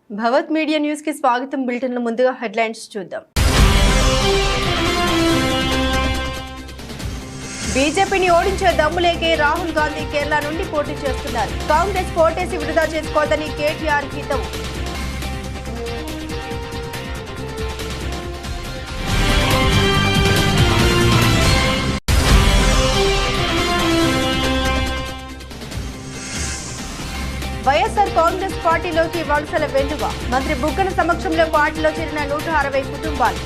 భవత్ media news కి స్వాగతం. Bulletin ముందుగా హెడ్లైన్స్ చూద్దాం. బీజేపీని ఓడించే దమ్ములేకే రాహుల్ గాంధీ కేరళ నుండి పోటీ చేస్తున్నారు. కాంగ్రెస్ కోటేసి విడుదల చేసుకోవద్దని కేటీఆర్ హితవు. వైఎస్ఆర్ కాంగ్రెస్ పార్టీలోకి వలసల వెల్లువ. మంత్రి బుగ్గన సమక్షంలో పార్టీలో చేరిన 160 కుటుంబాలు.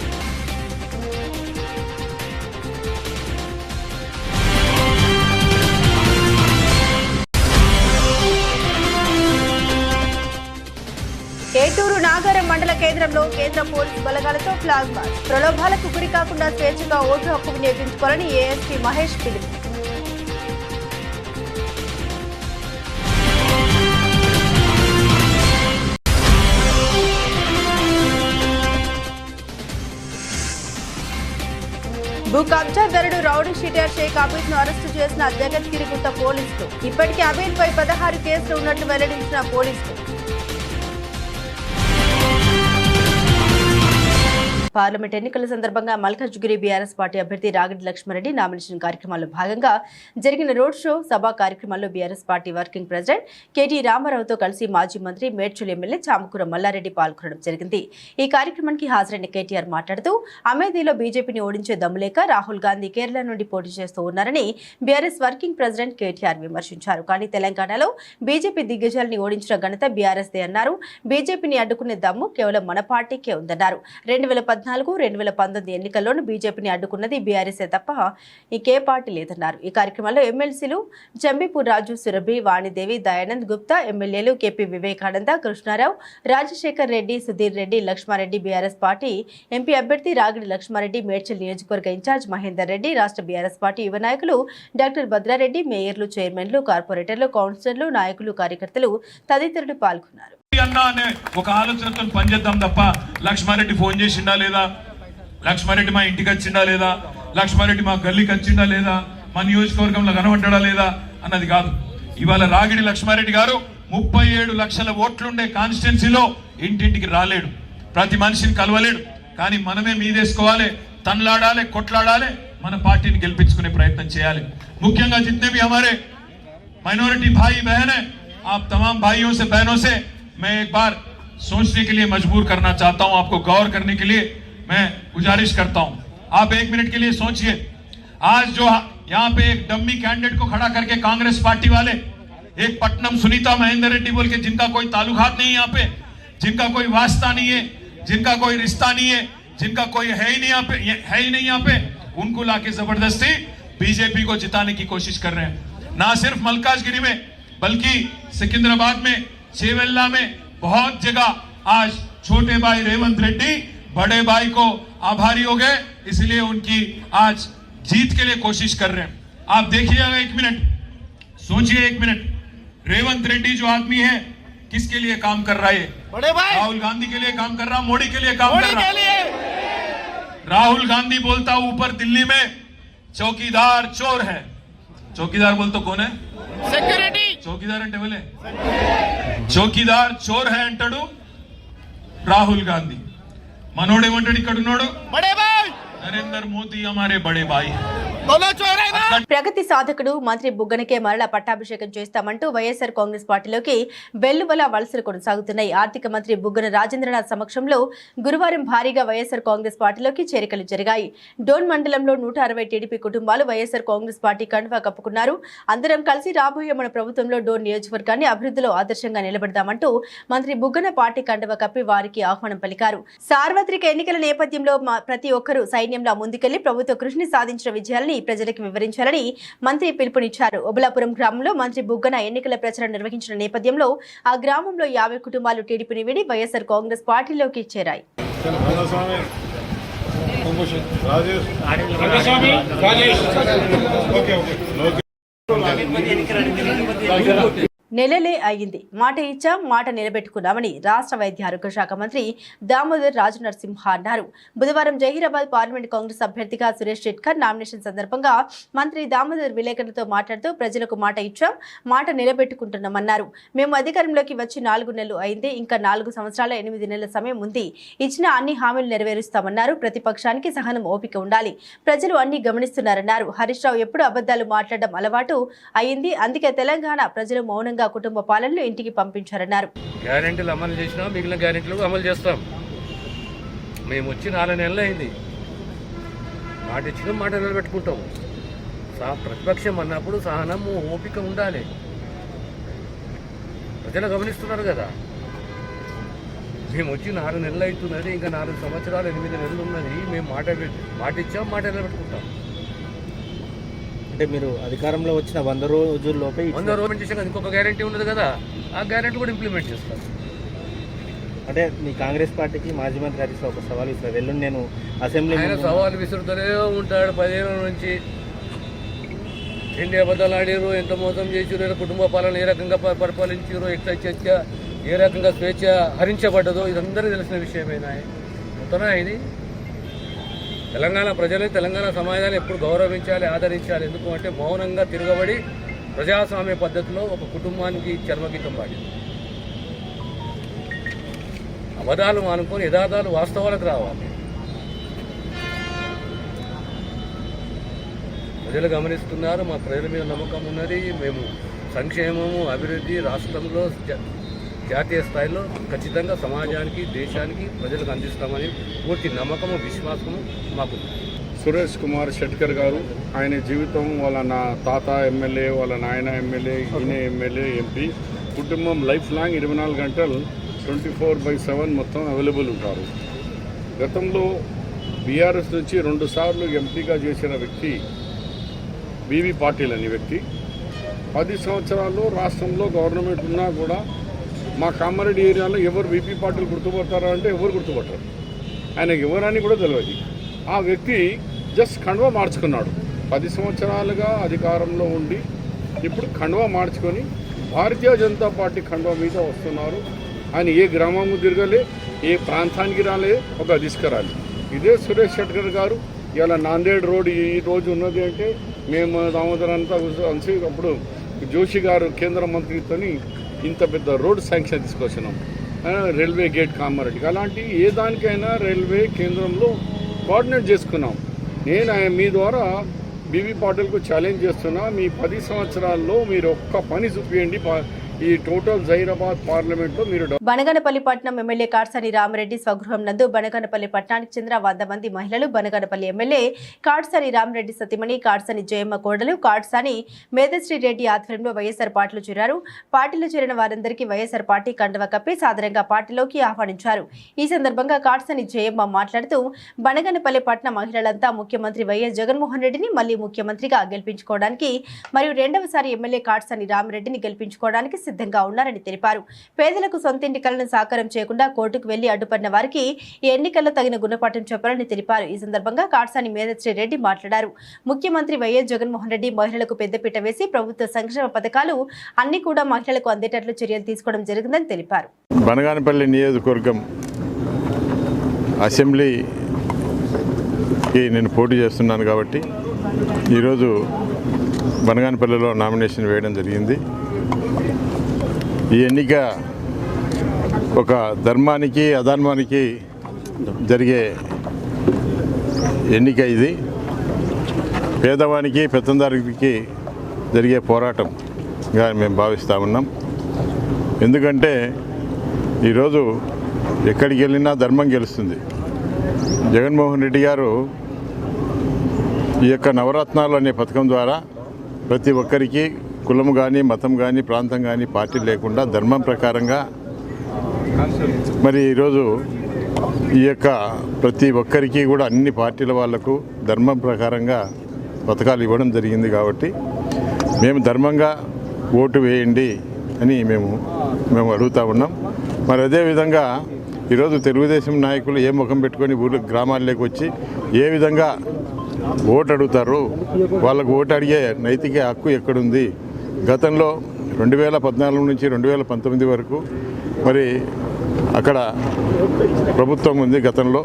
ఏటూరు నాగారం మండల కేంద్రంలో కేంద్ర పోలీసు బలగాలతో ఫ్లాగ్ మార్చ్. ప్రలోభాలకు గురి కాకుండా స్వేచ్ఛగా ఓటు హక్కు వినియోగించుకోవాలని ఏఎస్పీ మహేష్ పిలుపు. భూ కబ్జాదారుడు రౌడీ షీటర్ షేక్ అబీద్ ను అరెస్టు చేసిన జగద్గిరిగుట్ట పోలీసులు. ఇప్పటికే అబీద్ పై 16 కేసులు ఉన్నట్లు వెల్లడించిన పోలీసులు. పార్లమెంట్ ఎన్నికల సందర్భంగా మల్కాజ్గిరి బీఆర్ఎస్ పార్టీ అభ్యర్థి రాగిడి లక్ష్మారెడ్డి నామినేషన్ కార్యక్రమాల్లో భాగంగా జరిగిన రోడ్ షో సభా కార్యక్రమాల్లో BRS party working president KT రామారావుతో కలిసి మాజీ మంత్రి మేడ్చల్ ఎమ్మెల్యే చామకూర మల్లారెడ్డి పాల్గొనడం జరిగింది. ఈ కార్యక్రమానికి హాజరైన కేటీఆర్ మాట్లాడుతూ అమేథీలో బీజేపీని ఓడించే దమ్ములేక రాహుల్ గాంధీ కేరళ నుండి పోటీ చేస్తూ ఉన్నారని బీఆర్ఎస్ వర్కింగ్ ప్రెసిడెంట్ కేటీఆర్ విమర్శించారు. కానీ తెలంగాణలో బీజేపీ దిగ్గజాలని ఓడించిన ఘనత బీఆర్ఎస్దే అన్నారు. బీజేపీని అడ్డుకునే దమ్ము కేవలం మన పార్టీకే ఉందన్నారు. 2014-2019 ఎన్నికల్లోనూ బీజేపీని అడ్డుకున్నది బీఆర్ఎస్ఏ తప్ప ఇంకే పార్టీ లేదన్నారు. ఈ కార్యక్రమంలో ఎమ్మెల్సీలు చంబీపూర్ రాజు, సురభి, వాణిదేవి, దయానంద్ గుప్తా, ఎమ్మెల్యేలు KP Vivekananda, Krishnarao, Rajasekhar Reddy, Sudheer Reddy, Laxmareddy, BRS party MP అభ్యర్థి రాగిడి లక్ష్మారెడ్డి, మేడ్చల్ నియోజకవర్గ ఇన్ఛార్జ్ మహేందర్ రెడ్డి, రాష్ట్ర బీఆర్ఎస్ పార్టీ యువ నాయకులు డాక్టర్ భద్రారెడ్డి, మేయర్లు, చైర్మన్లు, కార్పొరేటర్లు, కౌన్సిలర్లు, నాయకులు, కార్యకర్తలు తదితరులు పాల్గొన్నారు. అన్నా అనే ఒక ఆలోచనతో పనిచేద్దాం తప్ప లక్ష్మారెడ్డి ఫోన్ చేసిండా లేదా, లక్ష్మారెడ్డి మా ఇంటికి వచ్చిండా లేదా, లక్ష్మారెడ్డి మా గల్లీకి వచ్చిండా లేదా, మా నియోజకవర్గంలో కనబడ్డా లేదా అన్నది కాదు. ఇవాళ రాగిడి లక్ష్మారెడ్డి గారు 37 లక్షల ఓట్లుండే కాన్స్టిట్యున్సీలో ఇంటింటికి రాలేడు, ప్రతి మనిషిని కలవలేడు. కానీ మనమే మీదేసుకోవాలి, తన్లాడాలి, కొట్లాడాలి, మన పార్టీని గెలిపించుకునే ప్రయత్నం చేయాలి. ముఖ్యంగా जितने भी हमारे माइनॉरिटी भाई बहन है, आप तमाम भाइयों से बहनों से मैं एक बार सोचने के लिए मजबूर करना चाहता हूं, आपको गौर करने के लिए मैं गुजारिश करता हूं. आप 1 मिनट के लिए सोचिए, आज जो यहाँ पे एक डम्मी कैंडिडेट को खड़ा करके कांग्रेस पार्टी वाले, एक पटनम सुनीता महेंद्र रेड्डी बोल के, जिनका कोई ताल्लुकात नहीं है यहाँ पे, जिनका कोई वास्ता नहीं है, जिनका कोई रिश्ता नहीं है, जिनका कोई है ही नहीं यहाँ पे, उनको लाके जबरदस्ती बीजेपी को जिताने की कोशिश कर रहे हैं. ना सिर्फ मल्काजगिरी में बल्कि सिकंदराबाद में, चेवेल्ला में, बहुत जगह आज छोटे भाई रेवंत रेड्डी बड़े भाई को आभारी हो गए, इसलिए उनकी आज जीत के लिए कोशिश कर रहे हैं. आप देखिएगा 1 मिनट, सोचिए 1 मिनट, रेवंत रेड्डी जो आदमी है किसके लिए काम कर रहा है? बड़े भाई राहुल गांधी के लिए काम कर रहा, मोदी के लिए काम कर रहा. राहुल गांधी बोलता ऊपर दिल्ली में चौकीदार चोर है. चौकीदार बोलते कौन है? సెక్యూరిటీ. చౌకీదార్ అంటే ఎవలే? చౌకీదార్ చోర్ హై అంటాడు రాహుల్ గాంధీ. మనోడేమంటాడు ఇక్కడ ఉన్నాడు? బడే భాయ్ నరేంద్ర మోదీ హమారే బడే భాయ్. ప్రగతి సాధకుడు మంత్రి బుగ్గనకే మరల పట్టాభిషేకం చేస్తామంటూ వైఎస్ఆర్ కాంగ్రెస్ పార్టీలోకి వెల్లువల వలసలు కొనసాగుతున్నాయి. ఆర్థిక మంత్రి బుగ్గన రాజేంద్రనాథ్ సమక్షంలో గురువారం భారీగా వైఎస్ఆర్ కాంగ్రెస్ పార్టీలోకి చేరికలు జరిగాయి. డోన్ మండలంలో 160 టీడీపీ కుటుంబాలు వైఎస్ఆర్ కాంగ్రెస్ పార్టీ కండువా కప్పుకున్నారు. అందరం కలిసి రాబోయే మన ప్రభుత్వంలో డోన్ నియోజకవర్గాన్ని అభివృద్ధిలో ఆదర్శంగా నిలబెడదామంటూ మంత్రి బుగ్గన పార్టీ కండువా కప్పి వారికి ఆహ్వానం పలికారు. సార్వత్రిక ఎన్నికల నేపథ్యంలో ప్రతి ఒక్కరూ సైన్యంలా ముందుకెళ్లి ప్రభుత్వ కృషిని సాధించిన విజయాలను ప్రజలకు వివరించాలని మంత్రి పిలుపునిచ్చారు. ఒబలాపురం గ్రామంలో మంత్రి బుగ్గన ఎన్నికల ప్రచారం నిర్వహించిన నేపథ్యంలో ఆ గ్రామంలో 50 కుటుంబాలు టీడీపీని వీడి వైఎస్ఆర్ కాంగ్రెస్ పార్టీలోకి చేరాయి. నెలలే అయ్యింది. మాట ఇచ్చాం, మాట నిలబెట్టుకున్నామని రాష్ట్ర వైద్య ఆరోగ్య శాఖ మంత్రి దామోదర్ రాజనరసింహ అన్నారు. బుధవారం జహీరాబాద్ పార్లమెంట్ కాంగ్రెస్ అభ్యర్థిగా సురేష్ షెట్కర్ నామినేషన్ సందర్భంగా మంత్రి దామోదర్ విలేకరులతో మాట్లాడుతూ ప్రజలకు మాట ఇచ్చాం, మాట నిలబెట్టుకుంటున్నామన్నారు. మేము అధికారంలోకి వచ్చి 4 నెలలు అయింది. ఇంకా 4 సంవత్సరాల 8 నెలల సమయం ఉంది. ఇచ్చిన అన్ని హామీలు నెరవేరుస్తామన్నారు. ప్రతిపక్షానికి సహనం, ఓపిక ఉండాలి. ప్రజలు అన్ని గమనిస్తున్నారన్నారు. హరీష్ రావు ఎప్పుడు అబద్ధాలు మాట్లాడడం అలవాటు అయింది. అందుకే తెలంగాణ ప్రజలు మౌనంగా కుటుంబ పాలనలు ఇంటికి పంపించారన్నారు. గ్యారెంటీలు అమలు చేసినా మిగిలిన గ్యారెంటీలు అమలు చేస్తాం. మేము వచ్చి 4 నెలలు అయింది. మాట ఇచ్చిన మాట నిలబెట్టుకుంటాం. ప్రతిపక్షం అన్నప్పుడు సహనము, ఓపిక ఉండాలి. ప్రజలు గమనిస్తున్నారు కదా. మేము వచ్చి 4 నెలలు అవుతున్నది. ఇంకా 4 సంవత్సరాలు 8 నెలలు ఉన్నది. మేము మాట ఇచ్చాం, మాట నిలబెట్టుకుంటాం. అంటే మీరు అధికారంలో వచ్చిన 100 రోజుల్లోపే 100 రోజులు చేసాక ఇంకొక గ్యారెంటీ ఉన్నది కదా, ఆ గ్యారెంటీ కూడా ఇంప్లిమెంట్ చేస్తాం. అంటే మీ కాంగ్రెస్ పార్టీకి మాజీ మంత్రి హరీష్ రావు ఒక సవాల్ ఇస్తారు. ఎల్లుండి నేను అసెంబ్లీ సవాలు విసురుతూనే ఉంటాడు. 10 ఏళ్ళ నుంచి ఎన్ని అబద్ధాలు ఆడారు, ఎంత మోసం చేసారు, కుటుంబ పాలన ఏ రకంగా పరిపాలించారు, ఎట్లా చర్చ ఏ రకంగా స్వేచ్ఛ హరించబడ్డదో ఇదందరికీ తెలిసిన విషయమేనా. మొత్తం ఇది తెలంగాణ ప్రజలు, తెలంగాణ సమాజాన్ని ఎప్పుడు గౌరవించాలి, ఆదరించాలి. ఎందుకు అంటే మౌనంగా తిరగబడి ప్రజాస్వామ్య పద్ధతిలో ఒక కుటుంబానికి చర్మగీతం పాడింది. అబద్ధాలు మానుకొని యథార్థాలు, వాస్తవాలకు రావాలి. ప్రజలు గమనిస్తున్నారు. మా ప్రజల మీద నమ్మకం ఉన్నది. మేము సంక్షేమము, అభివృద్ధి రాష్ట్రంలో జాతీయ స్థాయిలో ఖచ్చితంగా సమాజానికి, దేశానికి, ప్రజలకు అందిస్తామని పూర్తి నమ్మకము, విశ్వాసము మాకు. సురేష్ కుమార్ షెట్కర్ గారు, ఆయన జీవితం వాళ్ళ నా తాత ఎమ్మెల్యే, వాళ్ళ నాయన ఎమ్మెల్యే, ఈయన ఎమ్మెల్యే, ఎంపీ, కుటుంబం లైఫ్ లాంగ్ 24 గంటలు 24/7 మొత్తం అవైలబుల్ ఉంటారు. గతంలో బీఆర్ఎస్ నుంచి 2 సార్లు ఎంపీగా చేసిన వ్యక్తి బీవీ పాటిల్ అనే వ్యక్తి. 10 సంవత్సరాల్లో రాష్ట్రంలో గవర్నమెంట్ ఉన్నా కూడా మా కామారెడ్డి ఏరియాలో ఎవరు బీపీ పాటిల్ గుర్తుపడతారా అంటే ఎవరు గుర్తుపడతారు. ఆయనకు ఎవరని కూడా తెలియదు. ఆ వ్యక్తి జస్ట్ కండువా మార్చుకున్నాడు. 10 సంవత్సరాలుగా అధికారంలో ఉండి ఇప్పుడు కండువా మార్చుకొని భారతీయ జనతా పార్టీ కండువా మీద వస్తున్నారు. ఆయన ఏ గ్రామము తిరగలే, ఏ ప్రాంతానికి రాలే, ఒక తీసుకురాలి. ఇదే సురేష్ షెట్కర్ గారు ఇలా నాందేడ్ రోడ్ ఈ రోజు ఉన్నది అంటే మేము దామోదర్ అంతా కలిసి అప్పుడు జోషి గారు కేంద్ర మంత్రితోని ఇంత పెద్ద రోడ్ శాంక్షన్ తీసుకొచ్చినాం. రైల్వే గేట్ కామారెడ్డికి. అలాంటి ఏ దానికైనా రైల్వే కేంద్రంలో కోఆర్డినేట్ చేసుకున్నాం. నేను మీ ద్వారా బీవీ పాటిల్కు ఛాలెంజ్ చేస్తున్నా. మీ 10 సంవత్సరాల్లో మీరు ఒక్క పని చూపించండి. ఈ టోటల్ జహీరాబాద్ పార్లమెంట్లో మీరు. బనగానపల్లి పట్టణం ఎమ్మెల్యే కాట్సాని రామరెడ్డి స్వగృహం నందు బనగానపల్లి పట్టణానికి చెందిన 100 మంది మహిళలు బనగానపల్లి ఎమ్మెల్యే కాట్సాని రామరెడ్డి సతీమణి కాట్సాని జయమ్మ కోడలు కాట్సాని మేధశ్రీ రెడ్డి ఆధ్వర్యంలో వైఎస్ఆర్ పార్టీలో చేరారు. పార్టీలో చేరిన వారందరికీ వైఎస్ఆర్ పార్టీ కండువా కప్పి సాదరంగా పార్టీలోకి ఆహ్వానించారు. ఈ సందర్భంగా కాట్సాని జయమ్మ మాట్లాడుతూ బనగానపల్లి పట్టణ మహిళలంతా ముఖ్యమంత్రి వైఎస్ జగన్మోహన్ రెడ్డిని మళ్లీ ముఖ్యమంత్రిగా గెలిపించుకోవడానికి మరియు 2వసారి ఎమ్మెల్యే కాట్సాని రామరెడ్డిని గెలిపించుకోవడానికి సిద్ధంగా ఉన్నారని తెలిపారు. పేదలకు సొంత ఎన్నికలను సాకారం చేయకుండా కోర్టుకు వెళ్లి అడ్డుపడిన వారికి ఈ ఎన్నికల్లో తగిన గుణపాఠం చెప్పాలని తెలిపారు. ఈ సందర్భంగా కాట్సాని మేధశ్రీ రెడ్డి మాట్లాడారు. ముఖ్యమంత్రి వైఎస్ జగన్మోహన్ రెడ్డి మహిళలకు పెద్దపీట వేసి ప్రభుత్వ సంక్షేమ పథకాలు అన్ని కూడా మహిళలకు అందేటట్లు చర్యలు తీసుకోవడం జరిగిందని తెలిపారు. బనగానపల్లి నియోజకవర్గం అసెంబ్లీకి నేను పోటీ చేస్తున్నాను కాబట్టి ఈరోజు బనగానపల్లిలో నామినేషన్ వేయడం జరిగింది. ఈ ఎన్నిక ఒక ధర్మానికి, అధర్మానికి జరిగే ఎన్నిక. ఇది పేదవానికి, పెత్తందారికి జరిగే పోరాటంగా మేము భావిస్తూ ఉన్నాం. ఎందుకంటే ఈరోజు ఎక్కడికి వెళ్ళినా ధర్మం గెలుస్తుంది. జగన్మోహన్ రెడ్డి గారు ఈ యొక్క నవరత్నాలు అనే పథకం ద్వారా ప్రతి ఒక్కరికి కులం కానీ, మతం కానీ, ప్రాంతం కానీ, పార్టీ లేకుండా ధర్మం ప్రకారంగా మరి ఈరోజు ఈ యొక్క ప్రతి ఒక్కరికి కూడా అన్ని పార్టీల వాళ్లకు ధర్మం ప్రకారంగా పథకాలు ఇవ్వడం జరిగింది. కాబట్టి మేము ధర్మంగా ఓటు వేయండి అని మేము అడుగుతూ ఉన్నాం. మరి అదేవిధంగా ఈరోజు తెలుగుదేశం నాయకులు ఏ ముఖం పెట్టుకొని ఊళ్ళో గ్రామాల్లోకి వచ్చి ఏ విధంగా ఓటు అడుగుతారు, వాళ్ళకు ఓటు అడిగే నైతిక హక్కు ఎక్కడుంది? గతంలో 2014 నుంచి 2019 వరకు మరి అక్కడ ప్రభుత్వం ఉంది గతంలో.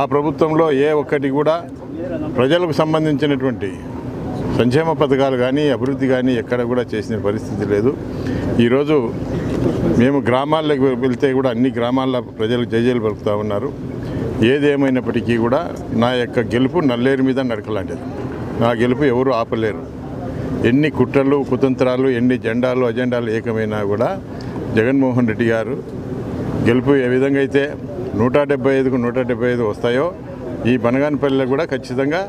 ఆ ప్రభుత్వంలో ఏ ఒక్కటి కూడా ప్రజలకు సంబంధించినటువంటి సంక్షేమ పథకాలు కానీ అభివృద్ధి కానీ ఎక్కడ కూడా చేసిన పరిస్థితి లేదు. ఈరోజు మేము గ్రామాలకు వెళ్తే కూడా అన్ని గ్రామాల ప్రజలు జైజేలు పలుకుతూ ఉన్నారు. ఏదేమైనప్పటికీ కూడా నా యొక్క గెలుపు నల్లేరు మీద నడకలాంటిది. నా గెలుపు ఎవరు ఆపలేరు. ఎన్ని కుట్రలు కుతంత్రాలు ఎన్ని జెండాలు అజెండాలు ఏకమైనా కూడా జగన్మోహన్ రెడ్డి గారు గెలుపు ఏ విధంగా అయితే 175కు 175 వస్తాయో ఈ బనగానపల్లిలో కూడా ఖచ్చితంగా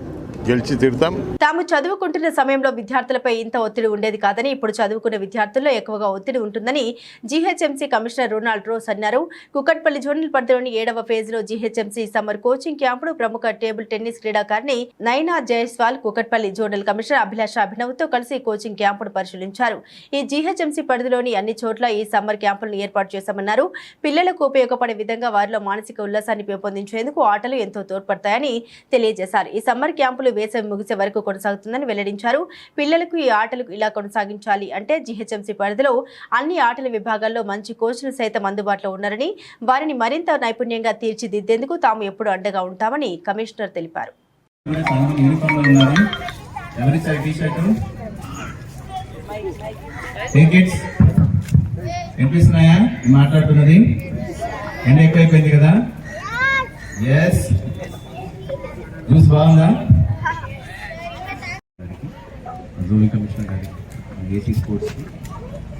గెలిచి తీరుతాం. తాము చదువుకుంటున్న సమయంలో విద్యార్థులపై ఇంత ఒత్తిడి ఉండేది కాదని ఇప్పుడు చదువుకున్న విద్యార్థుల్లో ఎక్కువగా ఒత్తిడి ఉంటుందని జీహెచ్ఎంసీ కమిషనర్ రొనాల్డ్ రోస్ అన్నారు. కుకట్పల్లి జోనల్ పరిధిలోని 7వ ఫేజ్లో జీహెచ్ఎంసీ సమ్మర్ కోచింగ్ క్యాంపును ప్రముఖ టేబుల్ టెన్నిస్ క్రీడాకారిణి నైనా జైస్వాల్ కుకట్పల్లి జోనల్ కమిషనర్ అభిలాష అభినవ్తో కలిసి కోచింగ్ క్యాంపును పరిశీలించారు. ఈ జీహెచ్ఎంసీ పరిధిలోని అన్ని చోట్ల ఈ సమ్మర్ క్యాంపులను ఏర్పాటు చేశామన్నారు. పిల్లలకు ఉపయోగపడే విధంగా వారిలో మానసిక ఉల్లాసాన్ని పెంపొందించేందుకు ఆటలు ఎంతో తోడ్పడతాయని తెలియజేశారు. ఈ సమ్మర్ క్యాంపులు వేసవి ముగిసే వరకు కొనసాగుతుందని వెల్లడించారు. పిల్లలకు ఈ ఆటలు ఇలా కొనసాగించాలి అంటే జీహెచ్ఎంసీ పరిధిలో అన్ని ఆటల విభాగాల్లో మంచి కోచ్లు సైతం అందుబాటులో ఉన్నారని, వారిని మరింత నైపుణ్యంగా తీర్చిదిద్దేందుకు తాము ఎప్పుడూ అండగా ఉంటామని కమిషనర్ తెలిపారు. మాట్లాడుతున్నది ఎండ ఎక్కువైపోయింది కదా. ఎస్ జ్యూస్ బాగుందా? జోనల్ కమిషనర్ గారి ఏసీ స్పోర్ట్స్కి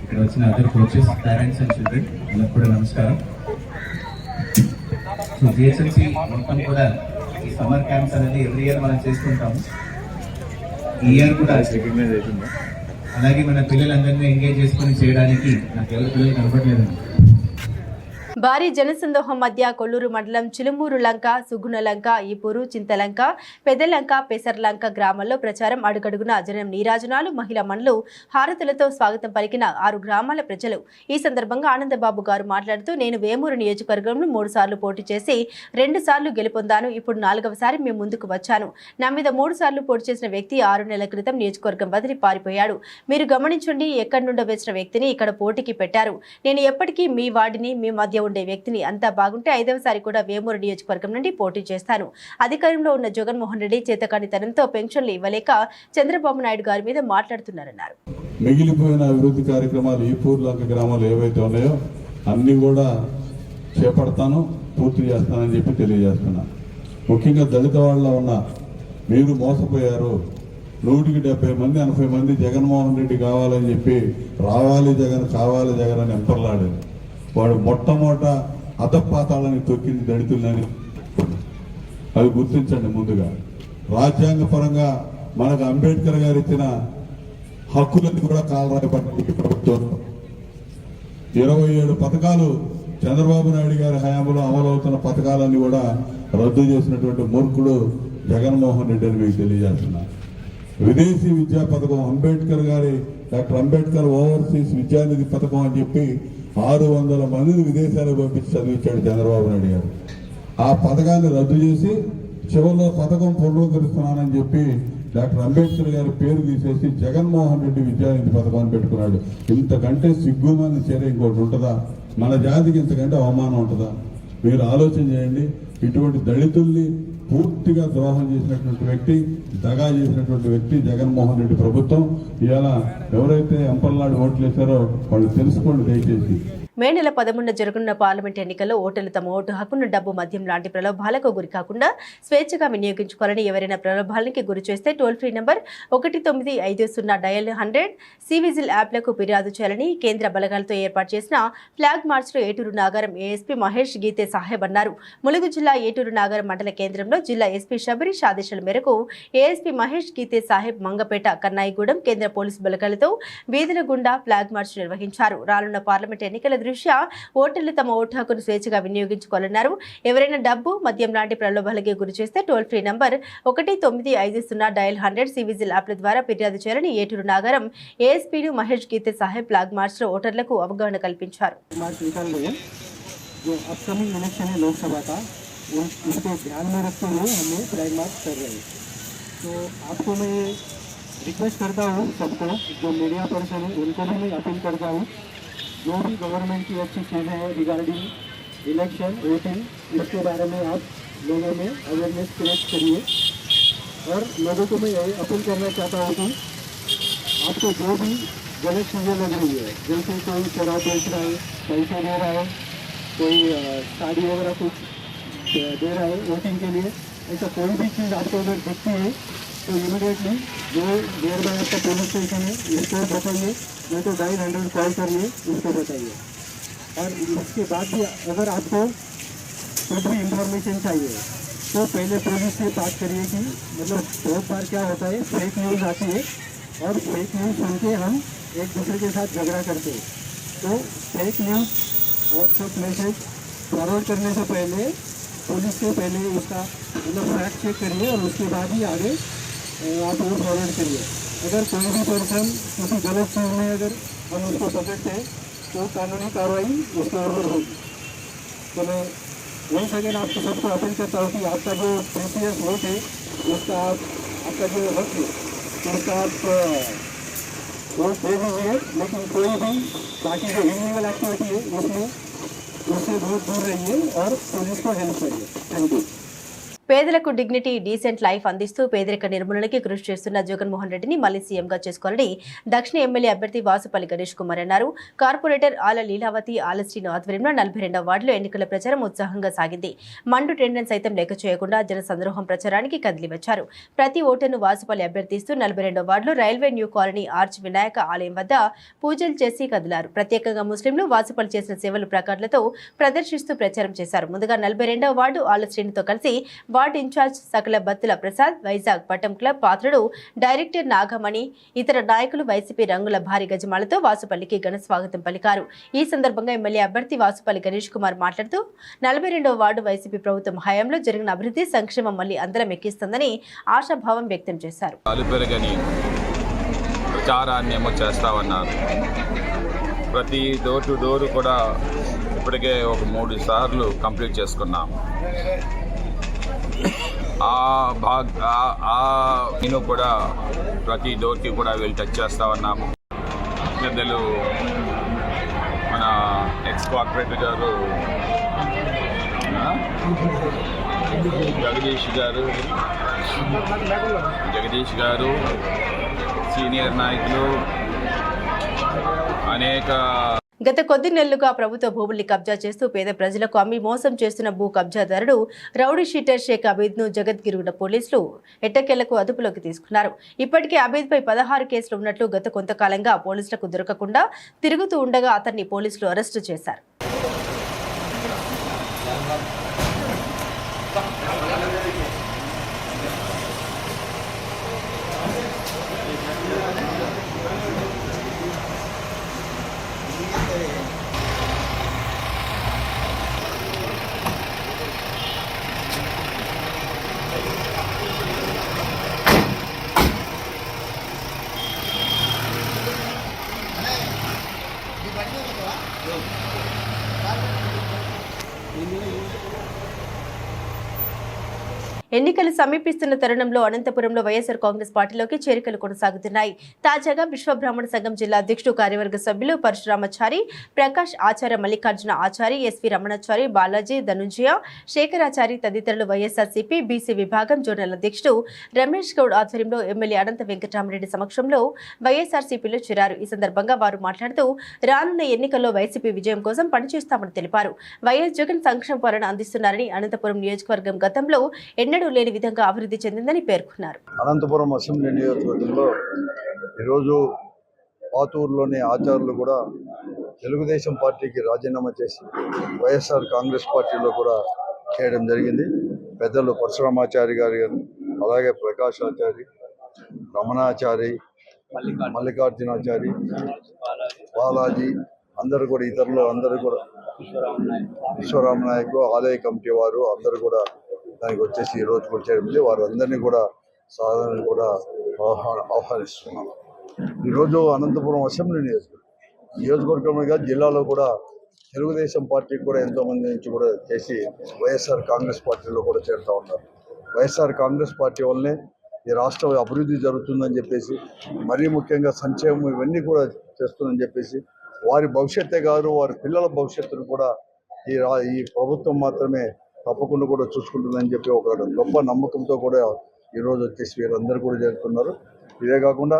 ఇక్కడ వచ్చిన other coaches, parents and children అందరికి కూడా నమస్కారం. సో జిహెచ్ఎంసీ మొత్తం కూడా ఈ సమ్మర్ క్యాంప్స్ అనేది ఎవ్రీ ఇయర్ మనం చేస్తుంటాము. ఈ ఇయర్ కూడా అలాగే మన పిల్లలందరినీ ఎంగేజ్ చేసుకొని చేయడానికి నాకు ఎవరి పిల్లలు కనపడలేదండి. భారీ జనసందోహం మధ్య కొల్లూరు మండలం చిలుమూరు లంక, సుగుణలంక, ఈపూరు, చింతలంక, పెద్దలంక, పెసర్లంక గ్రామాల్లో ప్రచారం అడుగడుగున జనం నీరాజనాలు, మహిళా మనులు హారతులతో స్వాగతం పలికిన 6 గ్రామాల ప్రజలు. ఈ సందర్భంగా ఆనందబాబు గారు మాట్లాడుతూ, నేను వేమూరు నియోజకవర్గంలో 3 సార్లు పోటీ చేసి 2 సార్లు గెలుపొందాను. ఇప్పుడు 4వ సారి మేము ముందుకు వచ్చాను. నా మీద 3 సార్లు పోటీ చేసిన వ్యక్తి 6 నెలల క్రితం నియోజకవర్గం వదిలి పారిపోయాడు. మీరు గమనించండి, ఎక్కడి నుండో వచ్చిన వ్యక్తిని ఇక్కడ పోటీకి పెట్టారు. నేను ఎప్పటికీ మీ వాడిని, మీ మధ్య ఉండే వ్యక్తిని. అంతా బాగుంటే 5వ సారి కూడా వేమూరు నియోజకవర్గం నుండి పోటీ చేస్తాను. అధికారంలో ఉన్న జగన్మోహన్ రెడ్డి చేతకానితనంతో పెన్షన్లు ఇవ్వలేక చంద్రబాబు నాయుడు గారి మీద మాట్లాడుతున్నారన్నారు. మిగిలిపోయిన అభివృద్ధి కార్యక్రమాలు ఈ పూర్లంక గ్రామాలు ఏవైతే ఉన్నాయో అన్ని కూడా చేపడతాను, పూర్తి చేస్తానని చెప్పి తెలియజేస్తున్నా. ముఖ్యంగా దళిత వాళ్ళ ఉన్న మీరు మోసపోయారు. 170 మంది 80 మంది జగన్మోహన్ రెడ్డి కావాలని చెప్పి రావాలి జగన్, కావాలి జగన్ అని ఎంపర్లాడారు. వాడు మొట్టమొదట అధపాతాలని తొక్కింది దళితులని. అది గుర్తించండి. ముందుగా రాజ్యాంగ పరంగా మనకు అంబేద్కర్ గారు ఇచ్చిన హక్కులను కూడా కాలరాయబడ్డాయి ప్రభుత్వం. 27 పథకాలు చంద్రబాబు నాయుడు గారి హయాంలో అమలవుతున్న పథకాలన్నీ కూడా రద్దు చేసినటువంటి మూర్ఖుడు జగన్మోహన్ రెడ్డి అని మీకు తెలియజేస్తున్నా. విదేశీ విద్యా పథకం అంబేద్కర్ గారి డాక్టర్ అంబేద్కర్ ఓవర్సీస్ విద్యానిధి పథకం అని చెప్పి 600 మందిని విదేశాలకు పంపించి చదివించాడు చంద్రబాబు నాయుడు గారు. ఆ పథకాన్ని రద్దు చేసి చివరిలో పథకం పునరుద్ధరిస్తున్నానని చెప్పి డాక్టర్ అంబేద్కర్ గారి పేరు తీసేసి జగన్మోహన్ రెడ్డి విద్యానిధి పథకాన్ని పెట్టుకున్నాడు. ఇంతకంటే సిగ్గుమాని చర్య ఇంకోటి ఉంటుందా? మన జాతికి ఇంతకంటే అవమానం ఉంటుందా? మీరు ఆలోచన చేయండి. ఇటువంటి దళితుల్ని పూర్తిగా ద్రోహం చేసినటువంటి వ్యక్తి, దగా చేసినటువంటి వ్యక్తి జగన్మోహన్ రెడ్డి ప్రభుత్వం. ఇవాళ ఎవరైతే ఎంపర్లాడి ఓట్లు వేశారో వాళ్ళు తెలుసుకోండి దయచేసి. మే నెల 13న జరగనున్న పార్లమెంట్ ఎన్నికల్లో ఓటర్లు తమ ఓటు హక్కును డబ్బు, మద్యం లాంటి ప్రలోభాలకు గురికాకుండా స్వేచ్ఛగా వినియోగించుకోవాలని, ఎవరైనా ప్రలోభాలకి గురి చేస్తే toll free number 1950 dial 100 cVIGIL యాప్లకు ఫిర్యాదు చేయాలని కేంద్ర బలగాలతో ఏర్పాటు చేసిన ఫ్లాగ్ మార్చ్లో ఏటూరు నాగారం ఏఎస్పీ మహేష్ గీతే సాహెబ్ అన్నారు. ములుగు జిల్లా ఏటూరు నాగారం మండల కేంద్రంలో జిల్లా ఎస్పీ శబరీష్ ఆదేశాల మేరకు ఏఎస్పీ మహేష్ గీతే సాహెబ్ మంగపేట, కన్నాయిగూడెం కేంద్ర పోలీసు బలగాలతో వీధుల గుండా ఫ్లాగ్ మార్చ్ నిర్వహించారు. రానున్న పార్లమెంట్ ఎన్నికల దృష్ట్యా ఓటర్లు తమ ఓటు హక్కును స్వేచ్ఛగా వినియోగించుకోవాలన్నారు. ఎవరైనా డబ్బు, మద్యం లాంటి ప్రలోభాలకి గురి చేస్తే toll free number 1950 dial 100 cVIGIL యాప్ల ద్వారా ఫిర్యాదు చేయాలని ఏటూరు నాగారం ఏఎస్పీను మహేష్ గీతే సాహెబ్ ఫ్లాగ్ మార్చ్ లో ఓటర్లకు అవగాహన కల్పించారు. रिक्वेस्ट करता हूँ सबको, जो मीडिया पर्सन है उनको भी मैं अपील करता हूँ, जो भी गवर्नमेंट की अच्छी चीज़ें हैं रिगार्डिंग इलेक्शन वोटिंग, इसके बारे में आप लोगों में अवेयरनेस क्रिएट करिए। और लोगों को मैं यही अपील करना चाहता हूँ कि आपको जो भी गलत चीज़ें लग रही है, जैसे कोई शराब बेच रहा है, पैसे दे रहा है, कोई साड़ी वगैरह कुछ दे रहा है वोटिंग के लिए, ऐसा कोई भी चीज़ आपको अगर दिखती है तो इमीडिएटली जो नियर बाय आपका पुलिस स्टेशन है इसको बताइए, नहीं तो 900 कॉल करिए, उसको बताइए। और इसके बाद भी अगर आपको कुछ भी इंफॉर्मेशन चाहिए तो पहले पुलिस से बात करिए कि मतलब बहुत बार क्या होता है फेक न्यूज़ आती है और फेक न्यूज़ सुन के हम एक दूसरे के साथ झगड़ा करते हैं। तो fake news WhatsApp message forward करने से पहले पुलिस से पहले उसका मतलब फैक्ट चेक करिए और उसके बाद ही आगे आप वो फॉरवर्ड करिए। अगर कोई भी पर्सन किसी गलत चीज़ में अगर हम उसको पकड़ते हैं तो कानूनी कार्रवाई उसके ऊपर होगी। तो मैं वही सेकेंड आपको सबको अपील करता हूँ कि आपका जो प्रीसियस वोट है उसका आपका जो हक है उसका आप वोट दे दीजिए, लेकिन कोई भी बाकी जो इलीगल एक्टिविटी है उसमें उससे बहुत दूर रहिए और पुलिस को हेल्प करिए। Thank you. పేదలకు డిగ్నిటీ డీసెంట్ లైఫ్ అందిస్తూ పేదరిక నిర్మూలనకి కృషి చేస్తున్న జగన్మోహన్ రెడ్డిని మళ్లీ సీఎంగా చేసుకోవాలని దక్షిణ ఎమ్మెల్యే అభ్యర్థి వాసుపల్లి గణేష్ కుమార్ అన్నారు. కార్పొరేటర్ ఆల లీలావతి ఆలశ్రీను ఆధ్వర్యంలో 42వ వార్డులో ఎన్నికల ప్రచారం ఉత్సాహంగా సాగింది. మండు టెండెన్ సైతం లెక్క చేయకుండా జనసంద్రోహం ప్రచారానికి కదిలివచ్చారు. ప్రతి ఓటర్ను వాసుపల్లి అభ్యర్థిస్తూ 42వ వార్డులో railway new colony arch Vinayaka ఆలయం వద్ద పూజలు చేసి కదిలారు. ప్రత్యేకంగా ముస్లింలు వాసుపల్లి చేసిన సేవలు ప్లకార్డులతో ప్రదర్శిస్తూ ప్రచారం చేశారు. ముందుగా 42వ వార్డు ఆలశ్రీనితో కలిసి వార్డు ఇన్ఛార్జ్ సకల బత్తుల ప్రసాద్, వైజాగ్ పట్టం క్లబ్ పాత్రుడు డైరెక్టర్ నాగమణి, ఇతర నాయకులు వైసీపీ రంగుల భారీ గజమాలతో వాసుపల్లికి ఘన స్వాగతం పలికారు. ఈ సందర్భంగా ఎమ్మెల్యే అభ్యర్థి వాసుపల్లి గణేష్ కుమార్ మాట్లాడుతూ 42వ వార్డు వైసీపీ ప్రభుత్వం హయాంలో జరిగిన అభివృద్ధి సంక్షేమం మళ్లీ అందరం ఎక్కిస్తుందని ఆశాభావం వ్యక్తం చేశారు. ప్రచారాన్ని ఏమో చేస్తామన్నారు. ప్రతి డోర్ టు డోర్ కూడా ఇప్పటికే ఒక 3 సార్లు కంప్లీట్ చేసుకున్నాం. నేను కూడా ప్రతి డోర్కి కూడా వెళ్ళి టచ్ చేస్తా ఉన్నాము. పెద్దలు మన ఎక్స్ కార్పొరేటర్ గారు జగదీష్ గారు సీనియర్ నాయకులు అనేక గత కొద్ది నెలలుగా ప్రభుత్వ భూముల్ని కబ్జా చేస్తూ పేద ప్రజలకు అమ్మి మోసం చేస్తున్న భూ కబ్జాదారుడు రౌడీ షీటర్ షేక్ అబీద్ను జగద్గిరిగుడ పోలీసులు ఎట్టకేలకు అదుపులోకి తీసుకున్నారు. ఇప్పటికే అబీద్పై 16 కేసులు ఉన్నట్లు గత కొంతకాలంగా పోలీసులకు దొరకకుండా తిరుగుతూ ఉండగా అతన్ని పోలీసులు అరెస్టు చేశారు. ఎన్నికలు సమీపిస్తున్న తరుణంలో అనంతపురంలో వైఎస్ఆర్ కాంగ్రెస్ పార్టీలోకి చేరికలు కొనసాగుతున్నాయి. తాజాగా విశ్వబ్రాహ్మణ సంఘం జిల్లా అధ్యక్షుడు కార్యవర్గ సభ్యులు పరశురామాచారి, ప్రకాష్ ఆచార్య, మల్లికార్జున ఆచారి, ఎస్వి రమణాచారి, బాలాజీ, ధనుంజయ, శేఖరాచారి తదితరులు వైఎస్ఆర్సీపీ బీసీ విభాగం జోనల్ అధ్యక్షుడు రమేష్ గౌడ్ ఆధ్వర్యంలో ఎమ్మెల్యే అనంత వెంకటరామరెడ్డి సమక్షంలో వైఎస్ఆర్సీపీలో చేరారు. ఈ సందర్భంగా వారు మాట్లాడుతూ రానున్న ఎన్నికల్లో వైసీపీ విజయం కోసం పనిచేస్తామని తెలిపారు. వైఎస్ జగన్ సంక్షేమ పాలన అందిస్తున్నారని, అనంతపురం నియోజకవర్గం గతంలో లేని విధంగా అభివృద్ధి చెందిందని పేర్కొన్నారు. అనంతపురం అసెంబ్లీ నియోజకవర్గంలో ఈరోజు పాతూరులోని ఆచార్యులు కూడా తెలుగుదేశం పార్టీకి రాజీనామా చేసి వైఎస్ఆర్ కాంగ్రెస్ పార్టీలో కూడా చేయడం జరిగింది. పెద్దలు పరశురామాచారి గారు, అలాగే ప్రకాష్ ఆచారి, రమణాచారి, మల్లికార్జునాచారి, బాలాజీ, అందరూ కూడా ఇతరులు అందరూ కూడా విశ్వరామ నాయకులు, ఆలయ కమిటీ వారు అందరూ కూడా దానికి వచ్చేసి ఈ రోజు కూడా చేయడం. వారు అందరినీ కూడా సాధారణ కూడా ఆహ్వానిస్తున్నాం. ఈరోజు అనంతపురం అసెంబ్లీ నియోజకవర్గంగా జిల్లాలో కూడా తెలుగుదేశం పార్టీకి కూడా ఎంతోమంది నుంచి కూడా చేసి వైఎస్ఆర్ కాంగ్రెస్ పార్టీలో కూడా చేరుతూ ఉన్నారు. వైఎస్ఆర్ కాంగ్రెస్ పార్టీ వల్లనే ఈ రాష్ట్ర అభివృద్ధి జరుగుతుందని చెప్పేసి, మరీ ముఖ్యంగా సంక్షేమం ఇవన్నీ కూడా చేస్తుందని చెప్పేసి, వారి భవిష్యత్తే కాదు వారి పిల్లల భవిష్యత్తును కూడా ఈ ప్రభుత్వం మాత్రమే తప్పకుండా కూడా చూసుకుంటుందని చెప్పి ఒక గొప్ప నమ్మకంతో కూడా ఈరోజు వచ్చేసి వీరందరూ కూడా చేరుతున్నారు. ఇదే కాకుండా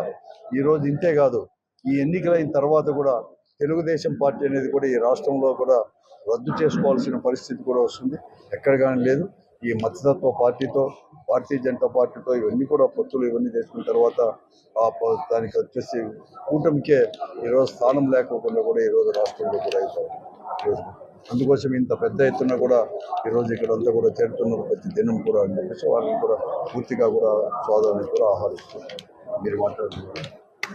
ఈరోజు ఇంతే కాదు, ఈ ఎన్నికలైన తర్వాత కూడా తెలుగుదేశం పార్టీ అనేది కూడా ఈ రాష్ట్రంలో కూడా రద్దు చేసుకోవాల్సిన పరిస్థితి కూడా వస్తుంది. ఎక్కడ కానీ లేదు. ఈ మతతత్వ పార్టీతో, భారతీయ జనతా పార్టీతో ఇవన్నీ కూడా పొత్తులు ఇవన్నీ చేసుకున్న తర్వాత దానికి వచ్చేసి కూటమికే ఈరోజు స్థానం లేకోకుండా కూడా ఈరోజు రాష్ట్రంలో కూడా అవుతారు. అందుకోసం ఇంత పెద్ద ఎత్తున కూడా ఈరోజు ఇక్కడంతా కూడా చేరుతున్నారు ప్రతి దినం కూడా అని చెప్పేసి వాళ్ళని కూడా పూర్తిగా కూడా స్వాదాన్ని కూడా ఆహ్వానిస్తున్నారు. మీరు మాట్లాడుతున్నారు.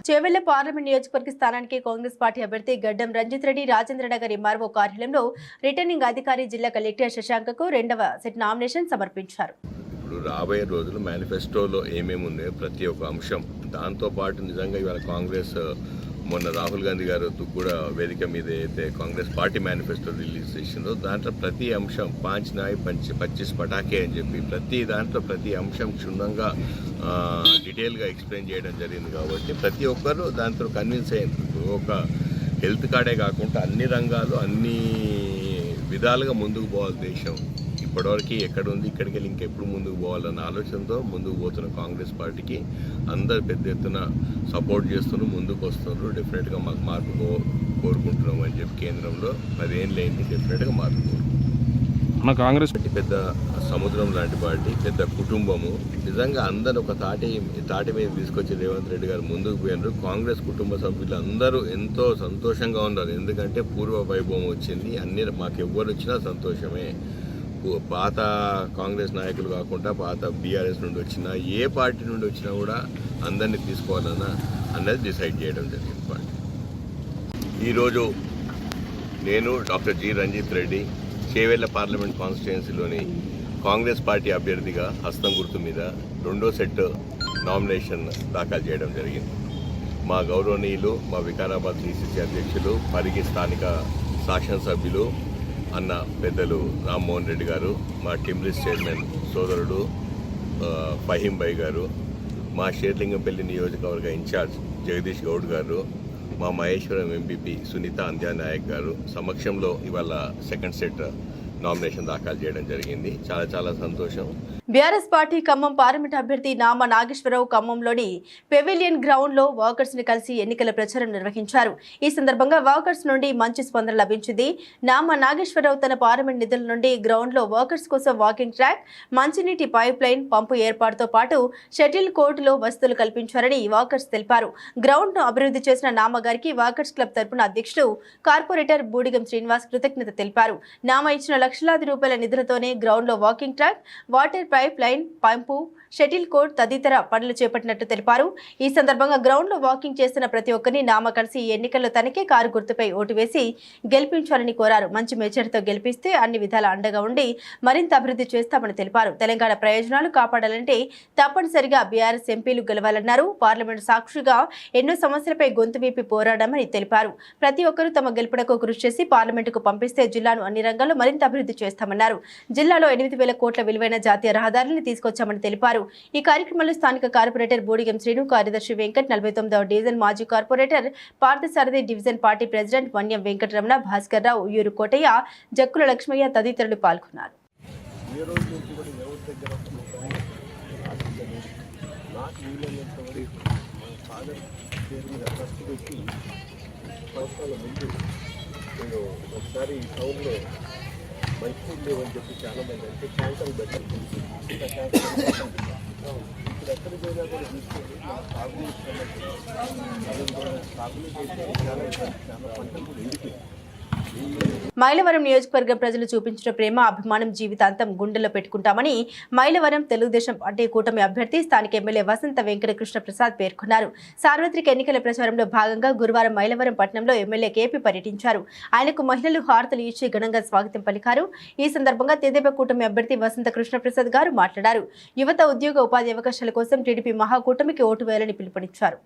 చేవెళ్ల పార్లమెంట్ నియోజకవర్గ స్థానానికి కాంగ్రెస్ పార్టీ అభ్యర్థి గడ్డం రంజిత్ రెడ్డి రాజేంద్రనగర్ ఎంఆర్ఓ కార్యాలయంలో రిటర్నింగ్ అధికారి జిల్లా కలెక్టర్ శశాంకకు 2వ సెట్ నామినేషన్ సమర్పించారు. ఇప్పుడు రాబోయే రోజులు మేనిఫెస్టోలో ఏమేమి ఉన్నాయో ప్రతి ఒక్క అంశం, దాంతోపాటు నిజంగా ఇవాళ కాంగ్రెస్ మొన్న రాహుల్ గాంధీ గారు కూడా వేదిక మీద అయితే కాంగ్రెస్ పార్టీ మేనిఫెస్టో రిలీజ్ చేసిందో దాంట్లో ప్రతి అంశం 5 నాయ్ 25 పటాకే అని చెప్పి ప్రతి అంశం క్షుణ్ణంగా డీటెయిల్గా ఎక్స్ప్లెయిన్ చేయడం జరిగింది. కాబట్టి ప్రతి ఒక్కరు దాంతో కన్విన్స్ అయ్యారు. ఒక హెల్త్ కార్డే కాకుండా అన్ని రంగాలు అన్ని విధాలుగా ముందుకు పోవాలి దేశం. ఇప్పటివరకు ఎక్కడ ఉంది, ఇక్కడికి వెళ్ళి ఇంకెప్పుడు ముందుకు పోవాలన్న ఆలోచనతో ముందుకు పోతున్న కాంగ్రెస్ పార్టీకి అందరు పెద్ద ఎత్తున సపోర్ట్ చేస్తున్నారు, ముందుకు వస్తున్నారు. డెఫినెట్గా మాకు మార్పు కోరుకుంటున్నాం అని చెప్పి కేంద్రంలో 10 ఏళ్ళు అయింది. డెఫినెట్గా మార్పు మన కాంగ్రెస్ పార్టీ పెద్ద సముద్రం లాంటి పార్టీ, పెద్ద కుటుంబము. నిజంగా అందరూ ఒక తాటి మీద తీసుకొచ్చి రేవంత్ రెడ్డి గారు ముందుకు పోయినారు. కాంగ్రెస్ కుటుంబ సభ్యులు అందరూ ఎంతో సంతోషంగా ఉన్నారు. ఎందుకంటే పూర్వ వైభవం వచ్చింది. అన్ని మాకు ఎవ్వరు వచ్చినా సంతోషమే. పాత కాంగ్రెస్ నాయకులు కాకుండా పాత బీఆర్ఎస్ నుండి వచ్చినా ఏ పార్టీ నుండి వచ్చినా కూడా అందరినీ తీసుకోవాలన్నా అన్నది డిసైడ్ చేయడం జరిగింది పార్టీ. ఈరోజు నేను doctor G Ranjith Reddy Chevella parliament కాన్స్టిట్యుయెన్సీలోని కాంగ్రెస్ పార్టీ అభ్యర్థిగా హస్తం గుర్తు మీద 2వ సెట్ నామినేషన్ దాఖలు చేయడం జరిగింది. మా గౌరవనీయులు, మా వికారాబాద్ సిసిసి అధ్యక్షులు, పరిగి స్థానిక శాసనసభ్యులు అన్న పెద్దలు రామ్మోహన్ రెడ్డి గారు, మా టిమ్రిస్ చైర్మన్ సోదరుడు ఫహీం భాయ్ గారు, మా షేర్లింగంపల్లి నియోజకవర్గ ఇన్ఛార్జ్ జగదీష్ గౌడ్ గారు, మా మహేశ్వరం ఎంపీపీ సునీత అంధ్యానాయక్ గారు సమక్షంలో ఇవాళ 2nd సెట్ నామినేషన్ దాఖలు చేయడం జరిగింది. చాలా సంతోషం. బీఆర్ఎస్ పార్టీ ఖమ్మం పార్లమెంట్ అభ్యర్థి నామ నాగేశ్వరరావు ఖమ్మంలోని పెవిలియన్ గ్రౌండ్ లో వాకర్స్ ని కలిసి ఎన్నికల ప్రచారం నిర్వహించారు. ఈ సందర్భంగా వాకర్స్ నుండి మంచి స్పందన లభించింది. నామ నాగేశ్వరరావు తన పార్లమెంట్ నిధుల నుండి గ్రౌండ్ లో వాకర్స్ కోసం వాకింగ్ ట్రాక్, మంచినీటి పైప్ లైన్, పంపు ఏర్పాటుతో పాటు షటిల్ కోర్టులో వసతులు కల్పించారని వాకర్స్ తెలిపారు. గ్రౌండ్ ను అభివృద్ధి చేసిన నామ గారికి వాకర్స్ క్లబ్ తరపున అధ్యక్షుడు కార్పొరేటర్ బూడిగం శ్రీనివాస్ కృతజ్ఞత తెలిపారు. నామ ఇచ్చిన లక్షలాది రూపాయల నిధులతోనే గ్రౌండ్ లో walking track, water pipe line, pump, shuttle court తదితర పనులు చేపట్టినట్టు తెలిపారు. ఈ సందర్భంగా గ్రౌండ్ లో వాకింగ్ చేస్తున్న ప్రతి ఒక్కరిని నామ కలిసి ఈ ఎన్నికల్లో తనకే కారు గుర్తుపై ఓటు వేసి గెలిపించాలని కోరారు. మంచి మెజారిటీతో గెలిపిస్తే అన్ని విధాల అండగా ఉండి మరింత అభివృద్ధి చేస్తామని తెలిపారు. తెలంగాణ ప్రయోజనాలు కాపాడాలంటే తప్పనిసరిగా బీఆర్ఎస్ ఎంపీలు గెలవాలన్నారు. పార్లమెంటు సాక్షిగా ఎన్నో సమస్యలపై గొంతు వీపి పోరాడామని తెలిపారు. ప్రతి ఒక్కరూ తమ గెలుపునకు కృషి చేసి పార్లమెంటుకు పంపిస్తే జిల్లాను అన్ని రంగాల్లో మరింత అభివృద్ధి చేస్తామన్నారు. జిల్లాలో 8,000 కోట్ల విలువైన జాతీయ రహదారులను తీసుకొచ్చామని తెలిపారు. ఈ కార్యక్రమంలో స్థానిక కార్పొరేటర్ బూడిగం శ్రీను, కార్యదర్శి వెంకట్, 49వ డివిజన్ మాజీ corporator Parthasarathy, division party president Vanyam Venkataramana, Bhaskar Rao, Uyyuru Kotaiah, Jakkula Lakshmaiah తదితరులు పాల్గొన్నారు. మంచి లేవని చెప్పి చాలా మంది అంటే క్యాన్సర్ బెటర్ ఇప్పుడు ఎక్కడికి పోయినా కూడా తీసుకొని సాగులు చేస్తే చాలా పంటలు కూడా ఎండిపోయి. మైలవరం నియోజకవర్గ ప్రజలు చూపించిన ప్రేమ, అభిమానం జీవితాంతం గుండెల్లో పెట్టుకుంటామని మైలవరం తెలుగుదేశం పార్టీ కూటమి అభ్యర్థి స్థానిక ఎమ్మెల్యే వసంత వెంకట కృష్ణ ప్రసాద్ పేర్కొన్నారు. సార్వత్రిక ఎన్నికల ప్రచారంలో భాగంగా గురువారం మైలవరం పట్టణంలో ఎమ్మెల్యే కేపీ పర్యటించారు. ఆయనకు మహిళలు హారతలు ఇచ్చి ఘనంగా స్వాగతం పలికారు. ఈ సందర్భంగా తెదేపా కూటమి అభ్యర్థి వసంత కృష్ణ ప్రసాద్ గారు మాట్లాడారు. యువత ఉద్యోగ ఉపాధి అవకాశాల కోసం టీడీపీ మహాకూటమికి ఓటు వేయాలని పిలుపునిచ్చారు.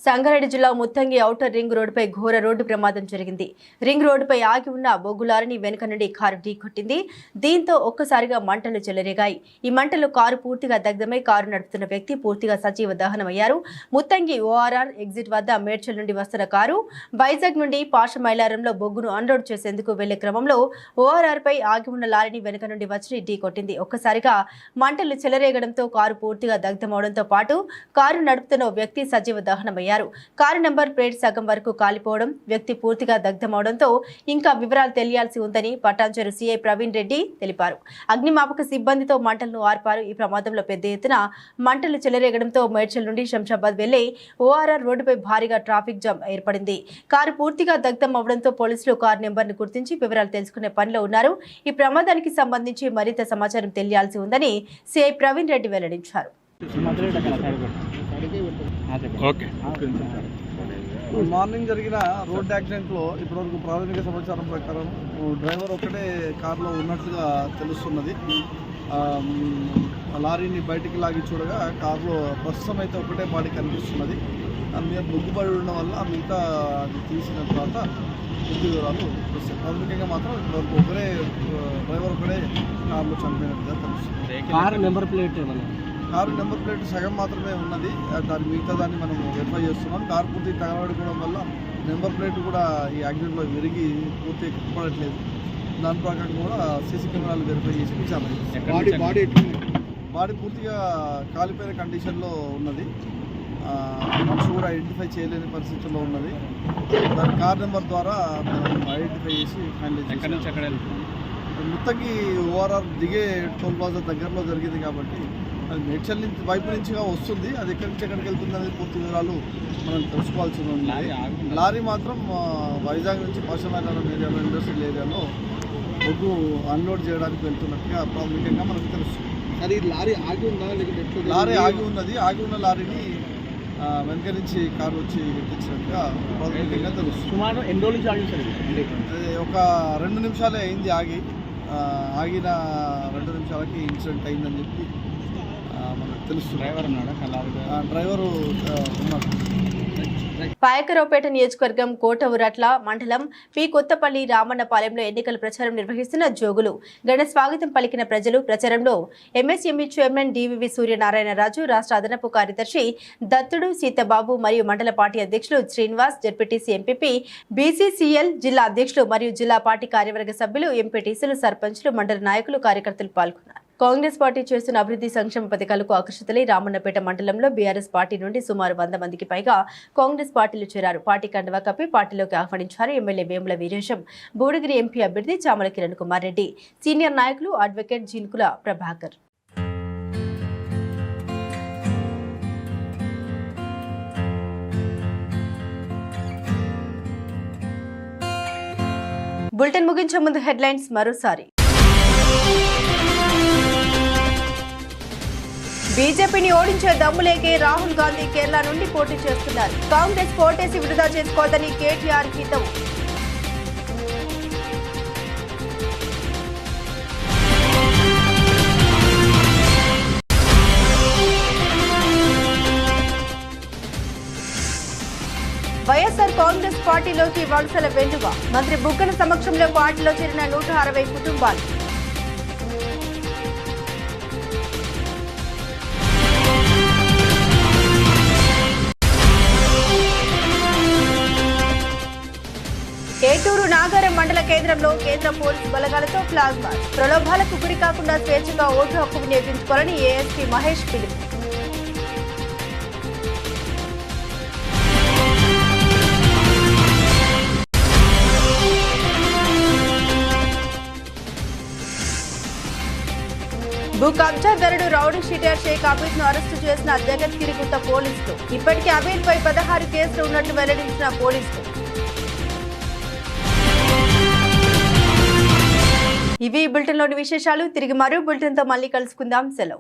సంగారెడ్డి జిల్లా ముత్తంగి ఔటర్ రింగ్ రోడ్డుపై ఘోర రోడ్డు ప్రమాదం జరిగింది. రింగ్ రోడ్డుపై ఆగి ఉన్న బొగ్గులారిని వెనుక నుండి కారు ఢీకొట్టింది. దీంతో ఒక్కసారిగా మంటలు చెలరేగాయి. ఈ మంటలు కారు పూర్తిగా దగ్ధమై కారు నడుపుతున్న వ్యక్తి పూర్తిగా సజీవ దహనమయ్యారు. ముత్తంగి ఓఆర్ఆర్ ఎగ్జిట్ వద్ద మేడ్చల్ నుండి వస్తున్న కారు వైజాగ్ నుండి పాషమైలారంలో బొగ్గును అన్లోడ్ చేసేందుకు వెళ్లే క్రమంలో ఓఆర్ఆర్ పై ఆగి ఉన్న లారీని వెనుక నుండి వచ్చి ఢీకొట్టింది. ఒక్కసారిగా మంటలు చెలరేగడంతో కారు పూర్తిగా దగ్ధమవడంతో పాటు కారు నడుపుతున్న వ్యక్తి సజీవ దహనమయ్యారు. కారు నెంబర్ ప్లేట్ సగం వరకు కాలిపోవడం, వ్యక్తి పూర్తిగా దగ్ధమవడంతో ఇంకా వివరాలు తెలియాల్సి ఉందని పటాన్చెరు సీఐ ప్రవీణ్ రెడ్డి తెలిపారు. అగ్నిమాపక సిబ్బందితో మంటలను ఆర్పారు. ఈ ప్రమాదంలో పెద్ద ఎత్తున మంటలు చెలరేగడంతో మేడ్చల్ నుండి శంషాబాద్ వెళ్లే ఓఆర్ఆర్ రోడ్డుపై భారీగా ట్రాఫిక్ జామ్ ఏర్పడింది. కారు పూర్తిగా దగ్ధం అవడంతో పోలీసులు కారు నెంబర్ను గుర్తించి వివరాలు తెలుసుకునే పనిలో ఉన్నారు. ఈ ప్రమాదానికి సంబంధించి మరింత సమాచారం తెలియాల్సి ఉందని సీఐ ప్రవీణ్ రెడ్డి వెల్లడించారు. మార్నింగ్ జరిగిన రోడ్ యాక్సిడెంట్లో ఇప్పటివరకు ప్రాథమిక సమాచారం ప్రకారం డ్రైవర్ ఒకటే కారులో ఉన్నట్లుగా తెలుస్తున్నది. లారీని బయటికి లాగి చూడగా కారులో ప్రస్తుతం అయితే ఒకటే బాడీ కనిపిస్తున్నది. దాని మీద బొగ్గుబడి ఉండడం వల్ల మిగతా అది తీసిన తర్వాత పూర్తి వివరాలు వస్తాయి. ప్రాథమికంగా మాత్రం ఇప్పటివరకు డ్రైవర్ ఒకటే కారులో చనిపోయినట్టుగా తెలుస్తుంది. Car number plate car number plate సగం మాత్రమే ఉన్నది. దాని మిగతా దాన్ని మనం వెరిఫై చేస్తున్నాం. కారు పూర్తి తగలబడిపోవడం వల్ల నెంబర్ ప్లేట్ కూడా ఈ యాక్సిడెంట్లో విరిగి పూర్తి కప్పడట్లేదు. దాని ప్రకారం కూడా సీసీ కెమెరాలు వెరిఫై చేసి విచారణ బాడీ పూర్తిగా కాలిపోయిన కండిషన్లో ఉన్నది. మనిషి కూడా ఐడెంటిఫై చేయలేని పరిస్థితుల్లో ఉన్నది. దాని కార్ నెంబర్ ద్వారా మనం ఐడెంటిఫై చేసి ఫైనలైజ్ చేసి ముత్తంగి ఓఆర్ఆర్ దిగే టోల్ ప్లాజా దగ్గరలో జరిగింది కాబట్టి అది మేడ్చల్ వైపు నుంచిగా వస్తుంది. అది ఎక్కడి నుంచి ఎక్కడికి వెళ్తుంది అనేది పూర్తి వివరాలు మనం తెలుసుకోవాల్సి ఉంది. లారీ మాత్రం వైజాగ్ నుంచి పాషమైలారం ఏరియాలో ఇండస్ట్రియల్ ఏరియాలో బొగ్గు అన్లోడ్ చేయడానికి వెళ్తున్నట్టుగా ప్రాథమికంగా మనకు తెలుస్తుంది. అది లారీ ఆగి ఉందా లేకపోతే లారీ ఆగి ఉన్నది. ఆగి ఉన్న లారీని వెనక నుంచి కారు వచ్చి ఎక్కించినట్టుగా ప్రాథమికంగా తెలుస్తుంది. సుమారు ఎన్ని రోజుల నుంచి ఆగి సార్? ఒక 2 నిమిషాలే అయింది ఆగి. ఆగిన 2 నిమిషాలకి ఇన్సిడెంట్ అయిందని చెప్పి మనకు తెలుస్తుంది. డ్రైవరు ఉన్నారు. పాయకరావుపేట నియోజకవర్గం కోటవురట్ల మండలం పి కొత్తపల్లి రామన్నపాలెంలో ఎన్నికల ప్రచారం నిర్వహిస్తున్న జోగులు ఘన స్వాగతం పలికిన ప్రజలు. ప్రచారంలో ఎంఎస్ఎంఈ చైర్మన్ డివివి సూర్యనారాయణరాజు, రాష్ట్ర అదనపు కార్యదర్శి దత్తుడు సీతబాబు మరియు మండల పార్టీ అధ్యక్షులు శ్రీనివాస్, జెడ్పీటీసీ ఎంపీపీ, బీసీసీఎల్ జిల్లా అధ్యక్షులు మరియు జిల్లా పార్టీ కార్యవర్గ సభ్యులు, ఎంపీటీసీలు, సర్పంచ్లు, మండల నాయకులు, కార్యకర్తలు పాల్గొన్నారు. కాంగ్రెస్ పార్టీ చేస్తున్న అభివృద్ధి సంక్షేమ పథకాలకు ఆకర్షితులై రామన్నపేట మండలంలో బీఆర్ఎస్ పార్టీ నుండి సుమారు 100 మందికి పైగా కాంగ్రెస్ పార్టీలో చేరారు. పార్టీ కండువా కప్పి పార్టీలోకి ఆహ్వానించారు. ఎమ్మెల్యే వేముల వీరేశం, భువనగిరి ఎంపీ అభ్యర్థి చామల కిరణ్ కుమార్ రెడ్డి, సీనియర్ నాయకులు అడ్వకేట్ జిన్కుల ప్రభాకర్. బులెటిన్ ముగించే ముందు హెడ్లైన్స్ మరోసారి. బీజేపీని ఓడించే దమ్ములేకే రాహుల్ గాంధీ కేరళ నుండి పోటీ చేస్తున్నారు. కాంగ్రెస్ కోటేసి వృధా చేసుకోవద్దని కేటీఆర్ హితవు. వైఎస్ఆర్ కాంగ్రెస్ పార్టీలోకి వలసల వెల్లువ. మంత్రి బుగ్గన సమక్షంలో పార్టీలో చేరిన 160 కుటుంబాలు. ఏటూరు నాగారం మండల కేంద్రంలో కేంద్ర పోలీసు బలగాలతో ఫ్లాగ్ మార్చ్. ప్రలోభాలకు గురి కాకుండా స్వేచ్ఛగా ఓటు హక్కు వినియోగించుకోవాలని ఏఎస్పీ మహేష్ పిలుపు. భూ కబ్జాదారుడు రౌడీ షీటర్ షేక్ అబీద్ ను అరెస్టు చేసిన జగద్గిరిగుట్ట పోలీసులు. ఇప్పటికే అబీద్ పై 16 కేసులు ఉన్నట్లు వెల్లడించిన పోలీసులు. ఇవి బులెటిన్లోని విశేషాలు. తిరిగి మరో బులెటిన్తో మళ్ళీ కలుసుకుందాం. సెలవు.